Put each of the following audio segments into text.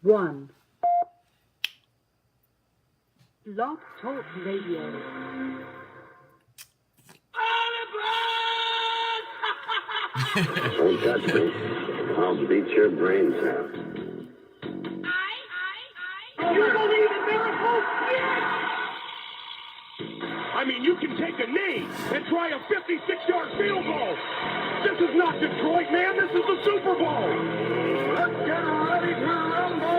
1. Blog Talk Radio. Don't touch me. I'll beat your brains out. You believe in miracles? Yes! I mean, you can take a knee and try a 56-yard field goal. This is not Detroit, man. This is the Super Bowl. Let's get ready to rumble.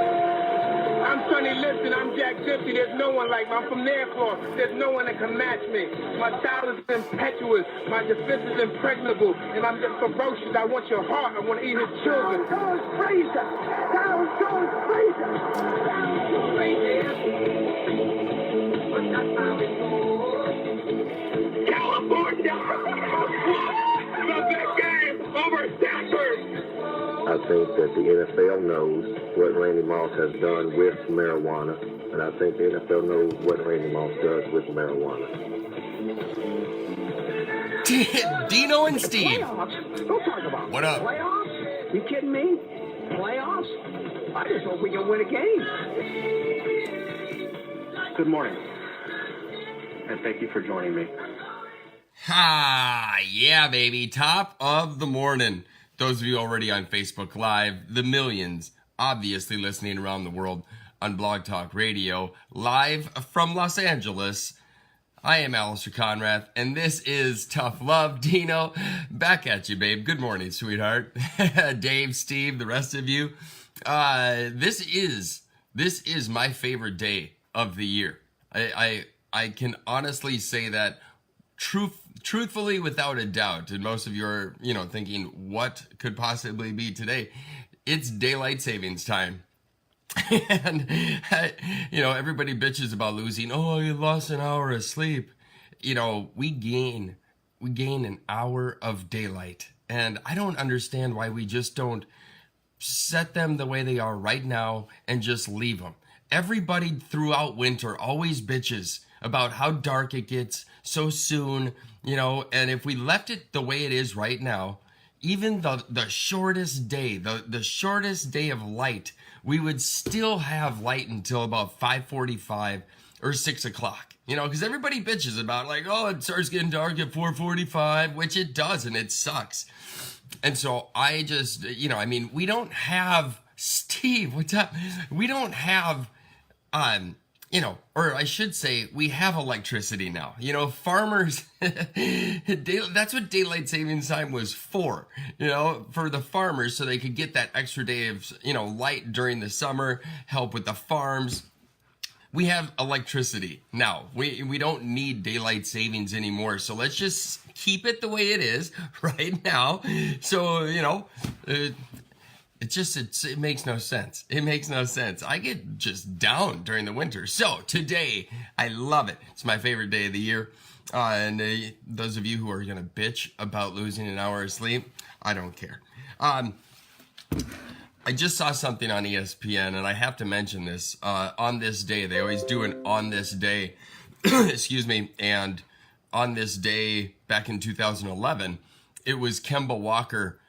I'm Sonny Liston. I'm Jack Gypsy. There's no one like me. I'm from Nairclaw. There's no one that can match me. My style is impetuous. My defense is impregnable. And I'm just ferocious. I want your heart. I want to eat his children. Down goes Fraser. Down goes Fraser. Down goes Fraser. But that's how it goes. California. The big game over Stanford. I think that the NFL knows what Randy Moss has done with marijuana, and I think the NFL knows what Randy Moss does with marijuana. Dino and Steve. Playoffs? Don't talk about What up? playoffs. You kidding me? Playoffs? I just hope we can win a game. Good morning, and thank you for joining me. Ha! Yeah, baby. Top of the morning. Those of you already on Facebook Live, the millions obviously listening around the world on Blog Talk Radio, live from Los Angeles. I am Alistair Conrath, and this is Tough Love. Dino, back at you, babe. Good morning, sweetheart. Dave, Steve, the rest of you. This is my favorite day of the year. I can honestly say that truthfully, without a doubt, and most of you are, thinking what could possibly be today. It's daylight savings time. And, everybody bitches about losing. Oh, you lost an hour of sleep. We gain an hour of daylight. And I don't understand why we just don't set them the way they are right now and just leave them. Everybody throughout winter always bitches about how dark it gets so soon, and if we left it the way it is right now, even the shortest day, the shortest day of light, we would still have light until about 5:45 or 6 o'clock, because everybody bitches about it starts getting dark at 4:45, which it does, and it sucks. And so I just, we don't have, Steve, what's up? We don't have, or I should say, we have electricity now. Farmers, that's what daylight savings time was for, for the farmers, so they could get that extra day of, light during the summer, help with the farms. We have electricity now. We don't need daylight savings anymore. So let's just keep it the way it is right now. So, it makes no sense. It makes no sense. I get just down during the winter. So today, I love it. It's my favorite day of the year. And those of you who are going to bitch about losing an hour of sleep, I don't care. I just saw something on ESPN, and I have to mention this. On this day, they always do an on this day, excuse me, and on this day back in 2011, it was Kemba Walker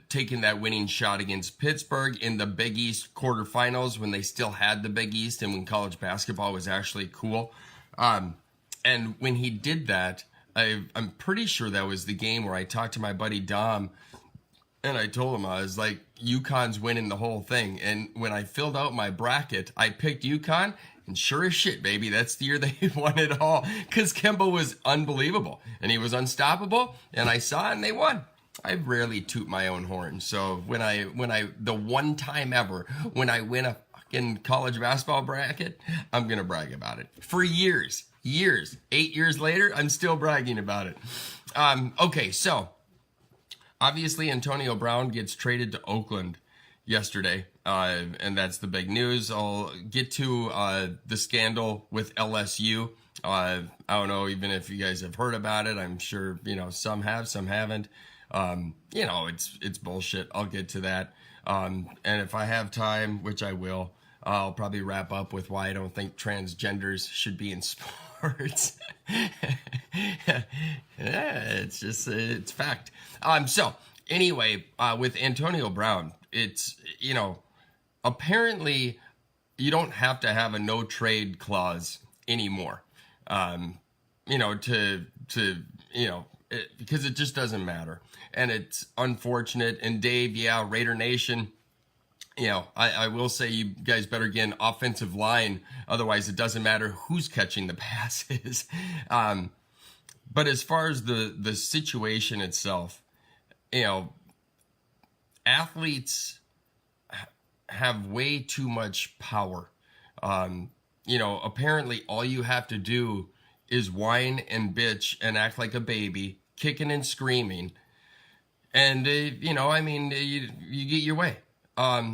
taking that winning shot against Pittsburgh in the Big East quarterfinals when they still had the Big East and when college basketball was actually cool. And when he did that, I'm pretty sure that was the game where I talked to my buddy Dom, and I told him, I was like, UConn's winning the whole thing. And when I filled out my bracket, I picked UConn, and sure as shit, baby, that's the year they won it all. Because Kemba was unbelievable, and he was unstoppable, and I saw it, and they won. I rarely toot my own horn. So when I the one time ever when I win a fucking college basketball bracket, I'm going to brag about it. For years. 8 years later, I'm still bragging about it. Okay, so obviously Antonio Brown gets traded to Oakland yesterday, and that's the big news. I'll get to the scandal with LSU. I don't know even if you guys have heard about it. I'm sure, some have, some haven't. It's bullshit. I'll get to that. And if I have time, which I will, I'll probably wrap up with why I don't think transgenders should be in sports. It's fact. So anyway, with Antonio Brown, it's, apparently you don't have to have a no trade clause anymore. Because it just doesn't matter. And it's unfortunate. And Dave, Raider Nation, I will say you guys better get an offensive line. Otherwise, it doesn't matter who's catching the passes. But as far as the situation itself, athletes have way too much power. Apparently all you have to do is whine and bitch and act like a baby, kicking and screaming. And, you get your way. A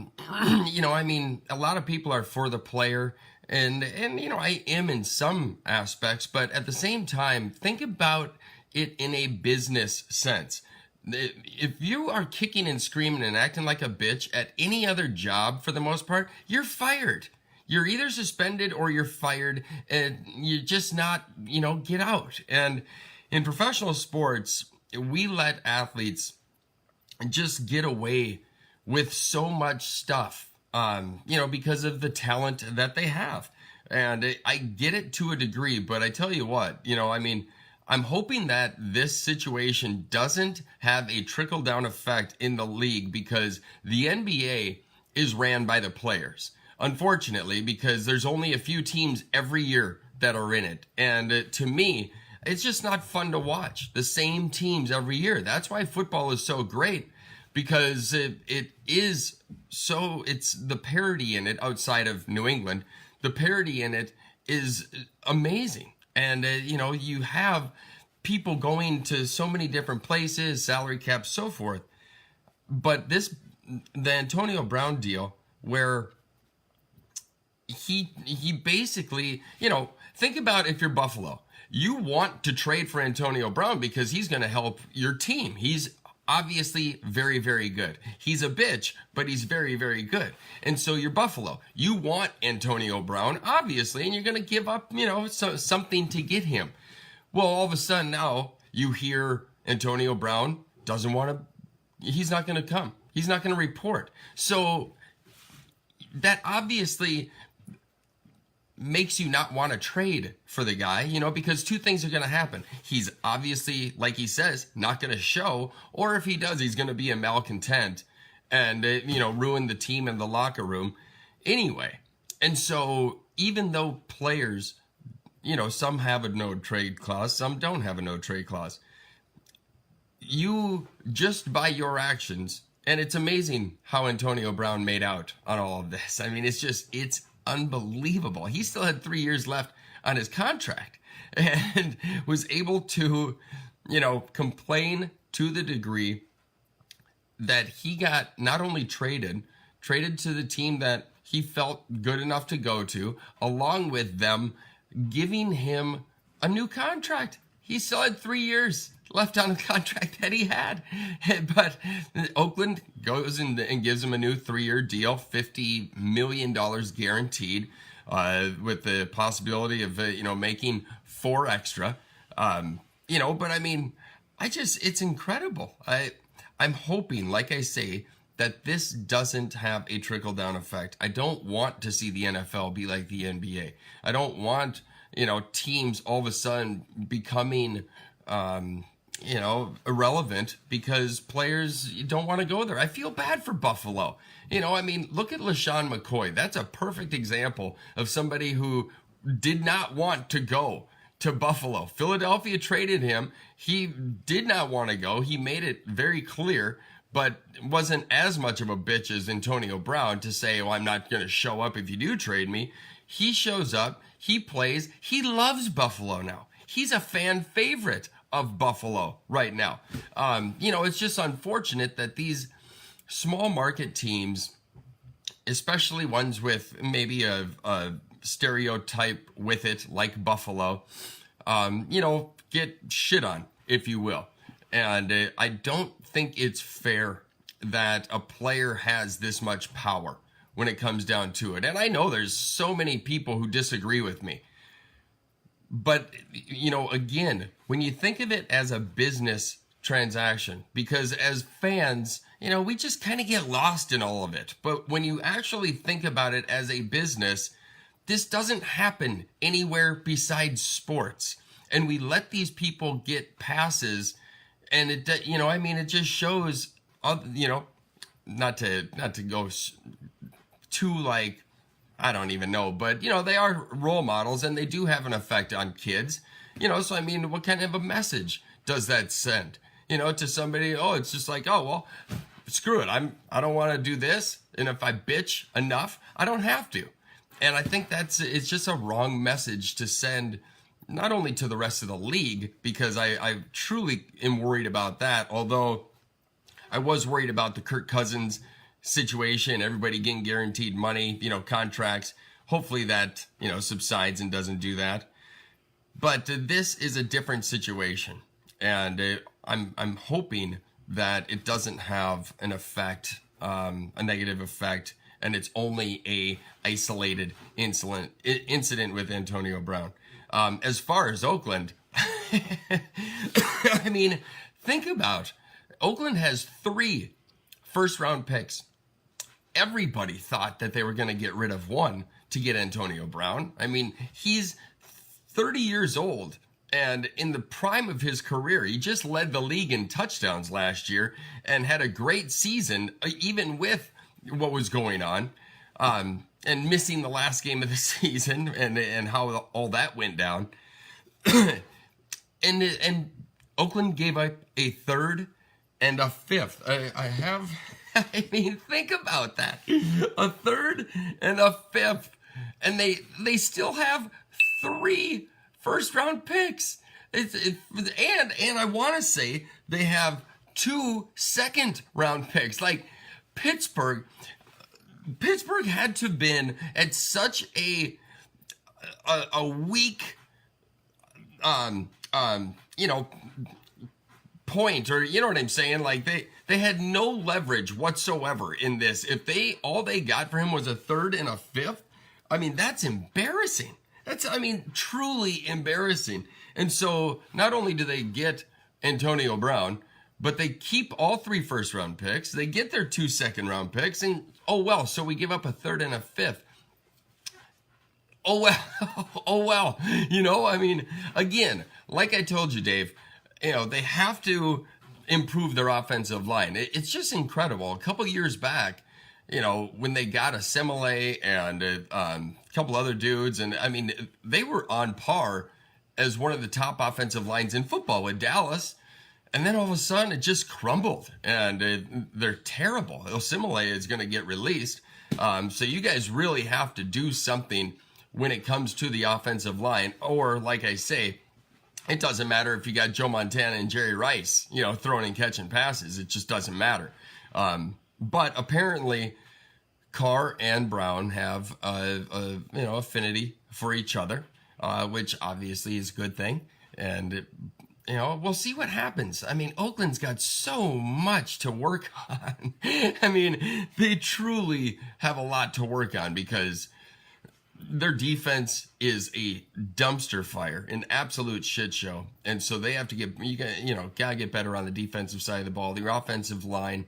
lot of people are for the player, and I am in some aspects, but at the same time, think about it in a business sense. If you are kicking and screaming and acting like a bitch at any other job, for the most part, you're fired. You're either suspended or you're fired, and you're just not, get out. And in professional sports, we let athletes just get away with so much stuff, because of the talent that they have. And I get it to a degree, but I tell you what, I'm hoping that this situation doesn't have a trickle-down effect in the league, because the NBA is ran by the players. Unfortunately, because there's only a few teams every year that are in it. And to me, it's just not fun to watch the same teams every year. That's why football is so great, because it's the parity in it outside of New England. The parity in it is amazing. And, you have people going to so many different places, salary caps, so forth. But the Antonio Brown deal, where he basically, think about if you're Buffalo. You want to trade for Antonio Brown because he's going to help your team. He's obviously very, very good. He's a bitch, but he's very, very good. And so you're Buffalo. You want Antonio Brown, obviously, and you're going to give up, something to get him. Well, all of a sudden now you hear Antonio Brown he's not going to come. He's not going to report. So that obviously makes you not want to trade for the guy, because two things are going to happen. He's obviously, like he says, not going to show, or if he does, he's going to be a malcontent and, ruin the team and the locker room anyway. And so even though players, some have a no trade clause, some don't have a no trade clause, you just by your actions, and it's amazing how Antonio Brown made out on all of this. I mean, it's unbelievable. He still had 3 years left on his contract and was able to, complain to the degree that he got not only traded to the team that he felt good enough to go to, along with them giving him a new contract. He still had 3 years left on the contract that he had. But Oakland goes and gives him a new 3-year deal, $50 million guaranteed, with the possibility of, making 4 extra. But I mean, it's incredible. I'm hoping, like I say, that this doesn't have a trickle-down effect. I don't want to see the NFL be like the NBA. I don't want, teams all of a sudden becoming, irrelevant because players don't want to go there. I feel bad for Buffalo. Look at LaShawn McCoy. That's a perfect example of somebody who did not want to go to Buffalo. Philadelphia traded him. He did not want to go. He made it very clear, but wasn't as much of a bitch as Antonio Brown to say, I'm not going to show up if you do trade me. He shows up. He plays. He loves Buffalo now. He's a fan favorite of Buffalo right now. It's just unfortunate that these small market teams, especially ones with maybe a stereotype with it, like Buffalo, get shit on, if you will. And I don't think it's fair that a player has this much power when it comes down to it. And I know there's so many people who disagree with me. But, again, when you think of it as a business transaction, because as fans, we just kind of get lost in all of it. But when you actually think about it as a business, this doesn't happen anywhere besides sports. And we let these people get passes, and it just shows, not to go too, like, I don't even know, but they are role models, and they do have an effect on kids. So what kind of a message does that send? To somebody? Oh, it's just like, oh well, screw it. I don't want to do this, and if I bitch enough, I don't have to. And I think it's just a wrong message to send, not only to the rest of the league, because I truly am worried about that. Although I was worried about the Kirk Cousins situation, everybody getting guaranteed money, contracts. Hopefully that, subsides and doesn't do that. But this is a different situation, and I'm hoping that it doesn't have an effect, a negative effect, and it's only a isolated incident with Antonio Brown. As far as Oakland, think about Oakland has 3 first-round picks. Everybody thought that they were going to get rid of one to get Antonio Brown. He's 30 years old, and in the prime of his career, he just led the league in touchdowns last year and had a great season, even with what was going on, and missing the last game of the season and how all that went down. and Oakland gave up a 3rd and a 5th. Think about that. A 3rd and a 5th. And they still have 3 first-round picks. And I want to say they have 2 second-round picks. Like Pittsburgh had to have been at such a weak point, or what I'm saying? Like they had no leverage whatsoever in this. If all they got for him was a 3rd and a 5th, that's embarrassing. That's truly embarrassing. And so not only do they get Antonio Brown, but they keep all 3 first-round picks. They get their 2 second-round picks, and so we give up a 3rd and a 5th. Again, like I told you, Dave, they have to improve their offensive line. It's just incredible. A couple years back, when they got a Semele and a couple other dudes, and they were on par as one of the top offensive lines in football with Dallas. And then all of a sudden, it just crumbled, and they're terrible. Osimile is going to get released. So you guys really have to do something when it comes to the offensive line. Or, like I say, it doesn't matter if you got Joe Montana and Jerry Rice, throwing and catching passes. It just doesn't matter. But apparently, Carr and Brown have affinity for each other, which obviously is a good thing. And we'll see what happens. Oakland's got so much to work on. They truly have a lot to work on, because their defense is a dumpster fire, an absolute shit show. And so they have to gotta get better on the defensive side of the ball. Your offensive line,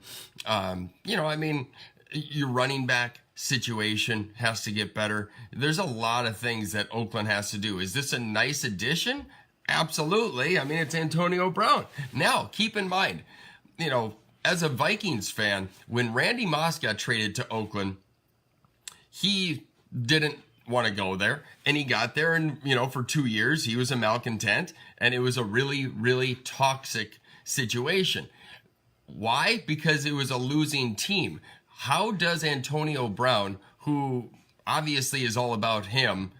your running back situation has to get better. There's a lot of things that Oakland has to do. Is this a nice addition? Absolutely. It's Antonio Brown. Now, keep in mind, as a Vikings fan, when Randy Moss got traded to Oakland, he didn't want to go there, and he got there, and for 2 years he was a malcontent, and it was a really, really toxic situation. Why? Because it was a losing team. How does Antonio Brown, who obviously is all about him,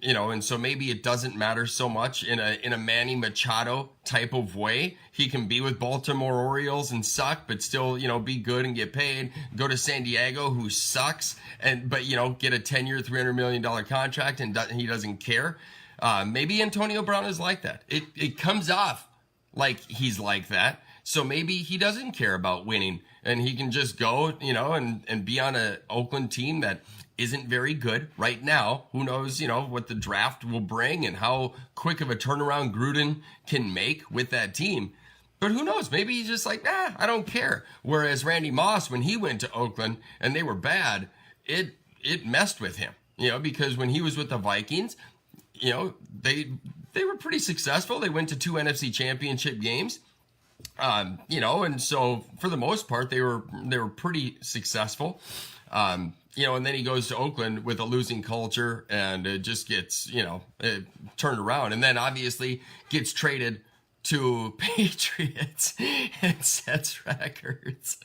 and so maybe it doesn't matter so much in a Manny Machado type of way. He can be with Baltimore Orioles and suck, but still, be good and get paid. Go to San Diego, who sucks, but get a 10-year, $300 million contract, and he doesn't care. Maybe Antonio Brown is like that. It comes off like he's like that. So maybe he doesn't care about winning, and he can just go, and be on an Oakland team that isn't very good right now. Who knows, what the draft will bring and how quick of a turnaround Gruden can make with that team. But who knows? Maybe he's just like, nah, I don't care. Whereas Randy Moss, when he went to Oakland and they were bad, it messed with him, because when he was with the Vikings, they were pretty successful. They went to 2 NFC championship games, and so for the most part, they were pretty successful. And then he goes to Oakland with a losing culture and it just gets, turned around, and then obviously gets traded to Patriots and sets records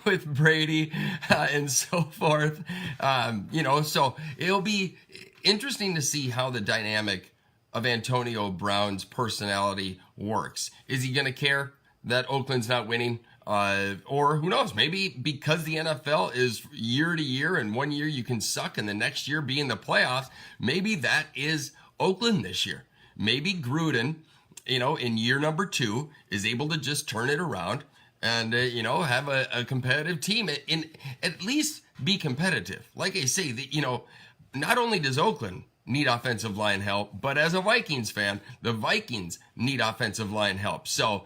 with Brady and so forth. So it'll be interesting to see how the dynamic of Antonio Brown's personality works. Is he going to care that Oakland's not winning? Or who knows, maybe because the NFL is year to year, and one year you can suck and the next year be in the playoffs, maybe that is Oakland this year. Maybe Gruden, in year number 2 is able to just turn it around and, have a competitive team, and at least be competitive. Like I say, not only does Oakland need offensive line help, but as a Vikings fan, the Vikings need offensive line help. So,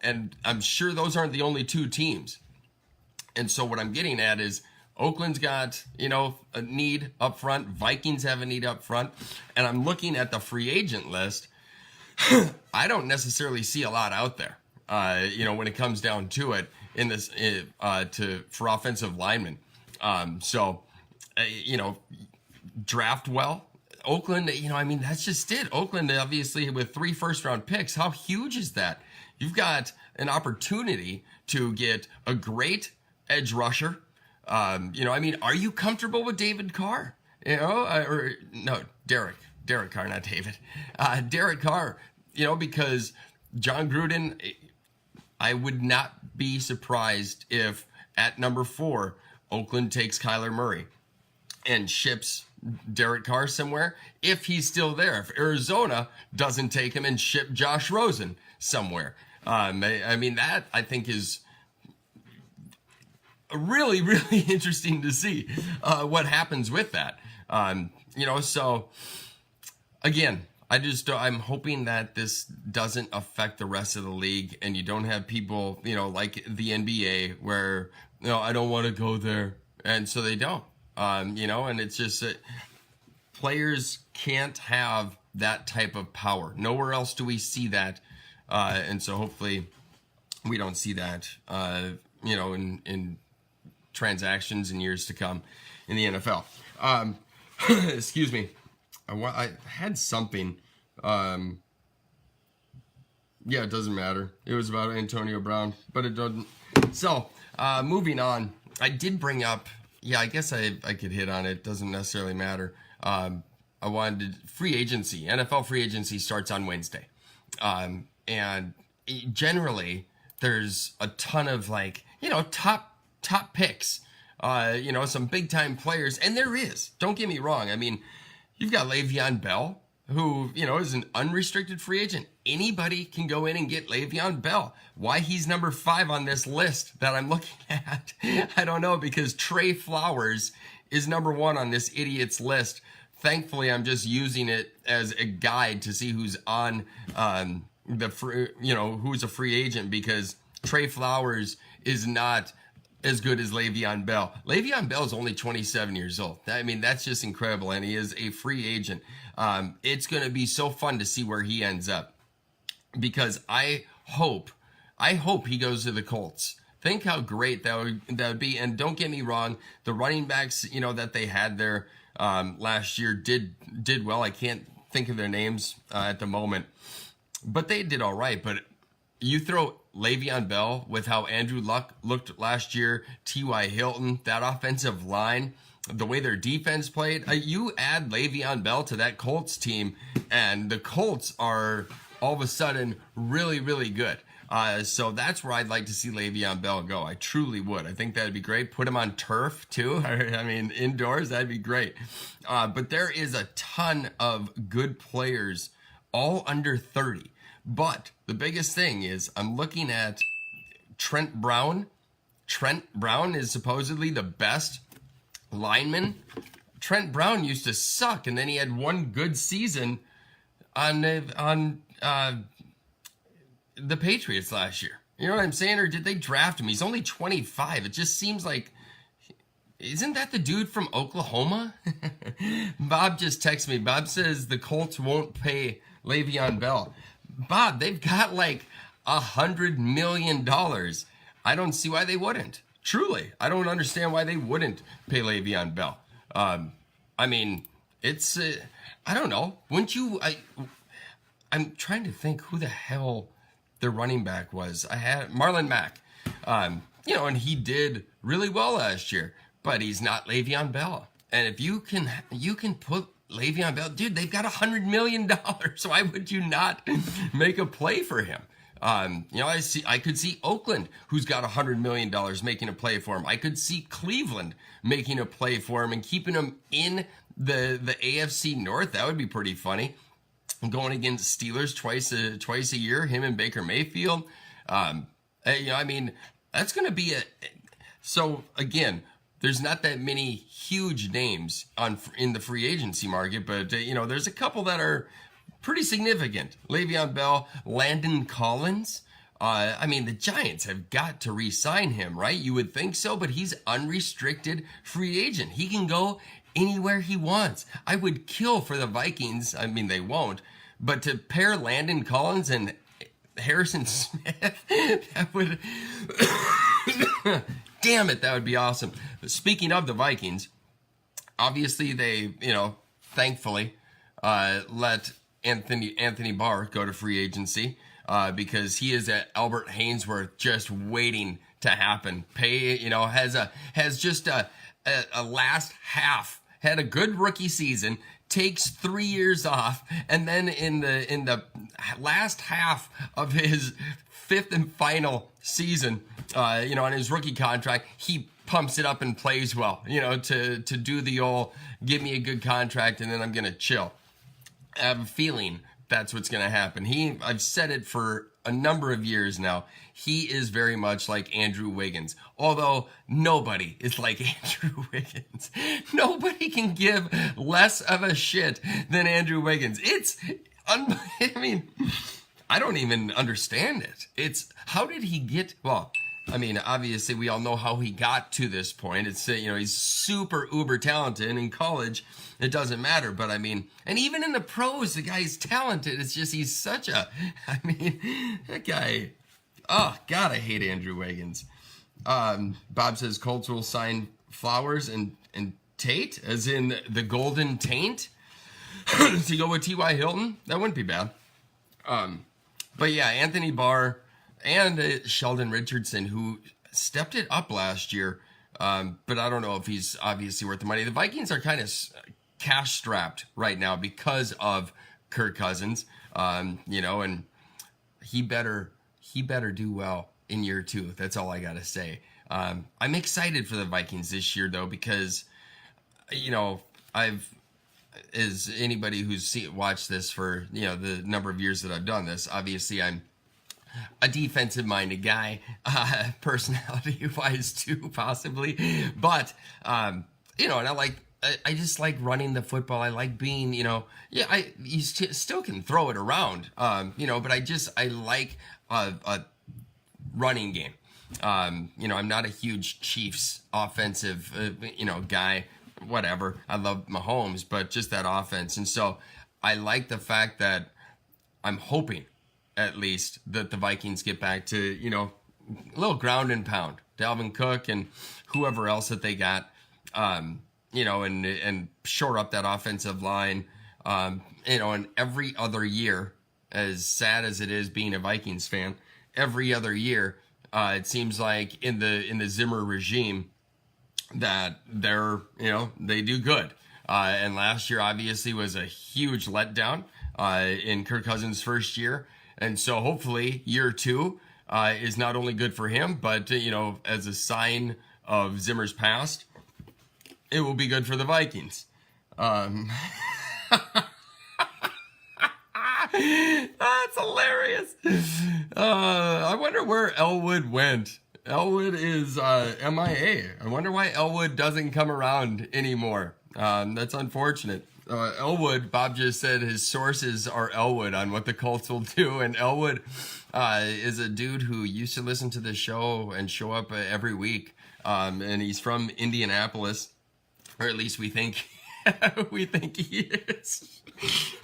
and I'm sure those aren't the only 2 teams. And so what I'm getting at is Oakland's got, a need up front. Vikings have a need up front. And I'm looking at the free agent list. I don't necessarily see a lot out there, when it comes down to it in this, for offensive linemen. Draft well. Oakland, that's just it. Oakland, obviously, with 3 first-round picks, how huge is that? You've got an opportunity to get a great edge rusher. Are you comfortable with David Carr? Derek Carr, not David. Derek Carr, because John Gruden, I would not be surprised if at number 4, Oakland takes Kyler Murray and ships Derek Carr somewhere if he's still there. If Arizona doesn't take him and ship Josh Rosen somewhere. That I think is really, really interesting to see what happens with that. So again, I'm hoping that this doesn't affect the rest of the league and you don't have people, like the NBA where, I don't want to go there. And so they don't, and it's just that players can't have that type of power. Nowhere else do we see that. And so hopefully we don't see that, in transactions in years to come in the NFL. Excuse me. I had something. It doesn't matter. It was about Antonio Brown, but it doesn't. So, moving on. I did bring up, I guess I could hit on it. Doesn't necessarily matter. I wanted free agency. NFL free agency starts on Wednesday. And generally there's a ton of top picks, some big time players. And there is, don't get me wrong. You've got Le'Veon Bell, who, is an unrestricted free agent. Anybody can go in and get Le'Veon Bell. Why he's number 5 on this list that I'm looking at, I don't know, because Trey Flowers is number 1 on this idiot's list. Thankfully, I'm just using it as a guide to see who's on who's a free agent, because Trey Flowers is not as good as Le'Veon Bell. Le'Veon Bell is only 27 years old. That's just incredible, and he is a free agent. It's going to be so fun to see where he ends up, because I hope he goes to the Colts. Think how great that would be. And don't get me wrong, the running backs, that they had there last year did well. I can't think of their names at the moment, but they did all right. But you throw Le'Veon Bell with how Andrew Luck looked last year, T.Y. Hilton, that offensive line, the way their defense played, you add Le'Veon Bell to that Colts team, and the Colts are all of a sudden really, really good. So that's where I'd like to see Le'Veon Bell go. I truly would. I think that'd be great. Put him on turf too. Indoors, that'd be great. But there is a ton of good players, all under 30. But the biggest thing is I'm looking at Trent Brown. Trent Brown is supposedly the best lineman. Trent Brown used to suck, and then he had one good season on the Patriots last year. You know what I'm saying? Or did they draft him? He's only 25. It just seems like, isn't that the dude from Oklahoma? Bob just texted me. Bob says the Colts won't pay Le'Veon Bell. Bob, they've got like $100 million. I don't see why they wouldn't. Truly, I don't understand why they wouldn't pay Le'Veon Bell. I mean, it's, I don't know. Wouldn't you, I'm trying to think who the hell the running back was. I had Marlon Mack, you know, and he did really well last year, but he's not Le'Veon Bell. And if you can put Le'Veon Bell, dude, they've got $100 million. So why would you not make a play for him? You know, I could see Oakland, who's got $100 million, making a play for him. I could see Cleveland making a play for him and keeping him in the AFC North. That would be pretty funny. Going against Steelers twice a year, him and Baker Mayfield. You know, I mean, that's going to be so again, there's not that many huge names in the free agency market, but you know, there's a couple that are pretty significant. Le'Veon Bell, Landon Collins. I mean, the Giants have got to re-sign him, right? You would think so, but he's unrestricted free agent. He can go anywhere he wants. I would kill for the Vikings. I mean, they won't. But to pair Landon Collins and Harrison Smith, that would... Damn it, that would be awesome. Speaking of the Vikings, obviously they, you know, thankfully let Anthony Barr go to free agency because he is at Albert Hainsworth just waiting to happen. You know, has just a last half, had a good rookie season, takes 3 years off, and then in the last half of his fifth and final season, you know, on his rookie contract, he pumps it up and plays well, you know, to do the old give me a good contract and then I'm gonna chill. I have a feeling that's what's gonna happen. I've said it for a number of years now. He is very much like Andrew Wiggins, although nobody is like Andrew Wiggins. Nobody can give less of a shit than Andrew Wiggins. I mean, I don't even understand it. How did he get, well, I mean, obviously we all know how he got to this point. It's, you know, he's super uber talented. In college, it doesn't matter. But I mean, and even in the pros, the guy's talented. It's just, he's such a, I mean, that guy, oh God, I hate Andrew Wiggins. Bob says Colts will sign Flowers and Tate, as in the Golden Taint, to go with T.Y. Hilton. That wouldn't be bad. But yeah, Anthony Barr and Sheldon Richardson, who stepped it up last year, but I don't know if he's obviously worth the money. The Vikings are kind of cash strapped right now because of Kirk Cousins, you know, and he better do well in year 2. That's all I gotta say. I'm excited for the Vikings this year though, because, you know, as anybody who's watched this for, you know, the number of years that I've done this, obviously I'm a defensive-minded guy, personality-wise too, possibly. But, you know, and I just like running the football. I like being, you know, yeah, you still can throw it around, you know, but I like a running game. You know, I'm not a huge Chiefs offensive, you know, guy, whatever. I love Mahomes, but just that offense. And so I like the fact that I'm hoping, at least, that the Vikings get back to, you know, a little ground and pound. Dalvin Cook and whoever else that they got, you know, and shore up that offensive line. You know, and every other year, as sad as it is being a Vikings fan, every other year, it seems like in the Zimmer regime that they're, you know, they do good. And last year obviously was a huge letdown in Kirk Cousins' first year. And so hopefully year 2 is not only good for him, but, you know, as a sign of Zimmer's past, it will be good for the Vikings. That's hilarious. I wonder where Elwood went. Elwood is MIA. I wonder why Elwood doesn't come around anymore. That's unfortunate. Elwood, Bob just said his sources are Elwood on what the Colts will do. And Elwood is a dude who used to listen to the show and show up every week. And he's from Indianapolis, or at least we think we think he is.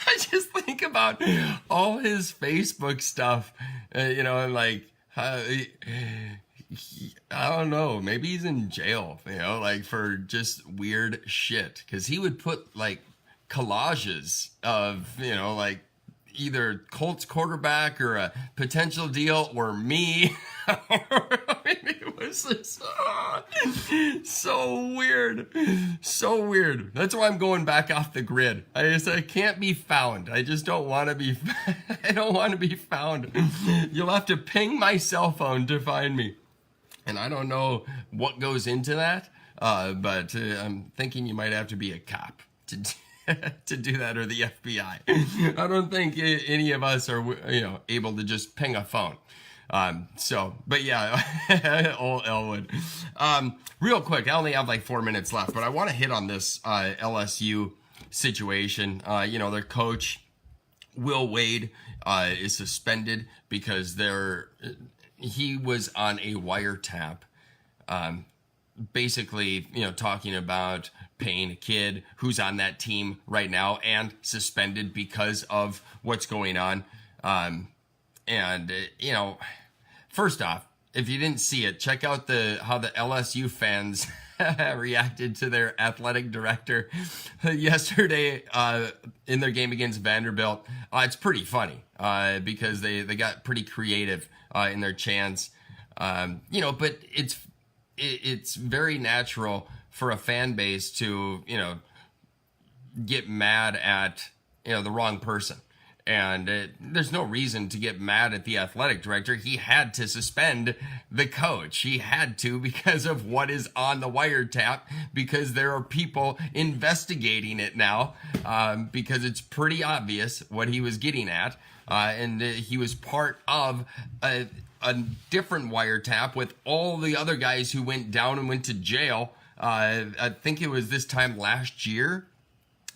I just think about all his Facebook stuff, and like, I don't know, maybe he's in jail, like for just weird shit. Because he would put like collages of, like either Colts quarterback or a potential deal or me. It was just so weird. So weird. That's why I'm going back off the grid. I can't be found. I just don't want to be, I don't want to be found. You'll have to ping my cell phone to find me. And I don't know what goes into that, but I'm thinking you might have to be a cop to do that, or the FBI. I don't think any of us are, able to just ping a phone. But yeah, old Elwood. Real quick, I only have like 4 minutes left, but I want to hit on this LSU situation. Their coach, Will Wade, is suspended because he was on a wiretap, basically, talking about paying a kid who's on that team right now and suspended because of what's going on. First off, if you didn't see it, check out how the LSU fans reacted to their athletic director yesterday in their game against Vanderbilt. It's pretty funny because they got pretty creative in their chants. But it's very natural for a fan base to, get mad at, the wrong person. And there's no reason to get mad at the athletic director. He had to suspend the coach. He had to because of what is on the wiretap, because there are people investigating it now, because it's pretty obvious what he was getting at. And he was part of a different wiretap with all the other guys who went down and went to jail. I think it was this time last year.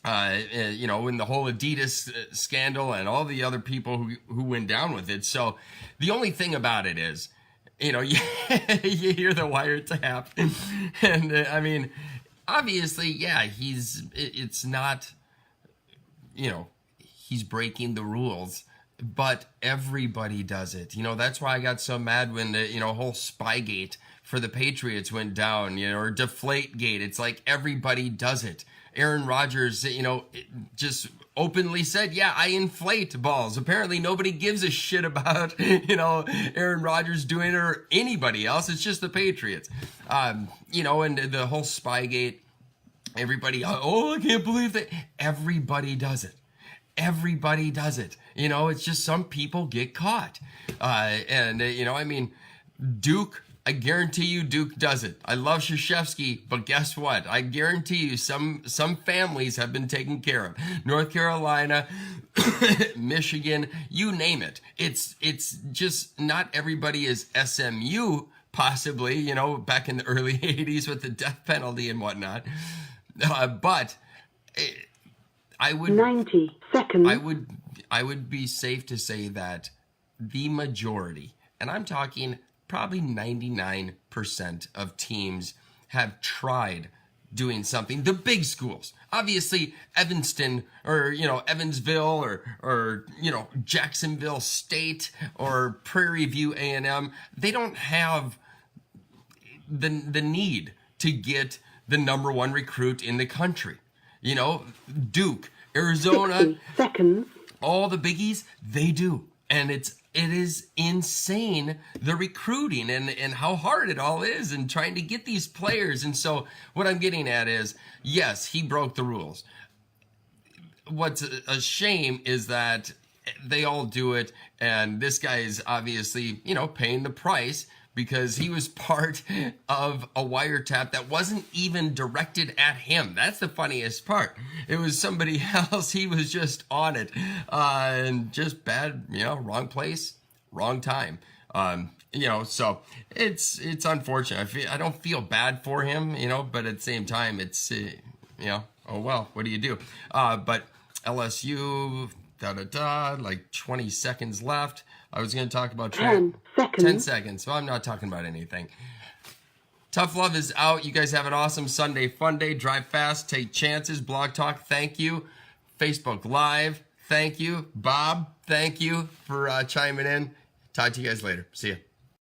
In the whole Adidas scandal and all the other people who went down with it. So the only thing about it is, you hear the wiretap and obviously, yeah, it's not, he's breaking the rules, but everybody does it. That's why I got so mad when the, whole Spygate for the Patriots went down, or Deflategate. It's like everybody does it. Aaron Rodgers, just openly said, yeah, I inflate balls. Apparently nobody gives a shit about, Aaron Rodgers doing it or anybody else. It's just the Patriots. And the whole Spygate, everybody, I can't believe that. Everybody does it. Everybody does it. It's just some people get caught. Duke, I guarantee you Duke does it. I love Krzyzewski, but guess what? I guarantee you some families have been taken care of. North Carolina, Michigan, you name it. It's just not everybody is SMU, possibly, back in the early 80s with the death penalty and whatnot. But I would 90 seconds. I would be safe to say that the majority, and I'm talking probably 99% of teams, have tried doing something. The big schools, obviously Evanston or, Evansville or Jacksonville State or Prairie View A&M, they don't have the need to get the number one recruit in the country. Duke, Arizona, 60 seconds. All the biggies, they do. And it is insane, the recruiting and how hard it all is and trying to get these players. And so what I'm getting at is, yes, he broke the rules. What's a shame is that they all do it, and this guy is obviously, paying the price because he was part of a wiretap that wasn't even directed at him. That's the funniest part. It was somebody else. He was just on it, and just bad, wrong place, wrong time. So it's unfortunate. I don't feel bad for him, but at the same time, it's, Oh, well, what do you do? But LSU, like 20 seconds left. I was going to talk about 10 seconds. 10 seconds. So I'm not talking about anything. Tough Love is out. You guys have an awesome Sunday fun day. Drive fast, take chances. Blog Talk, thank you. Facebook Live, thank you. Bob, thank you for chiming in. Talk to you guys later. See ya.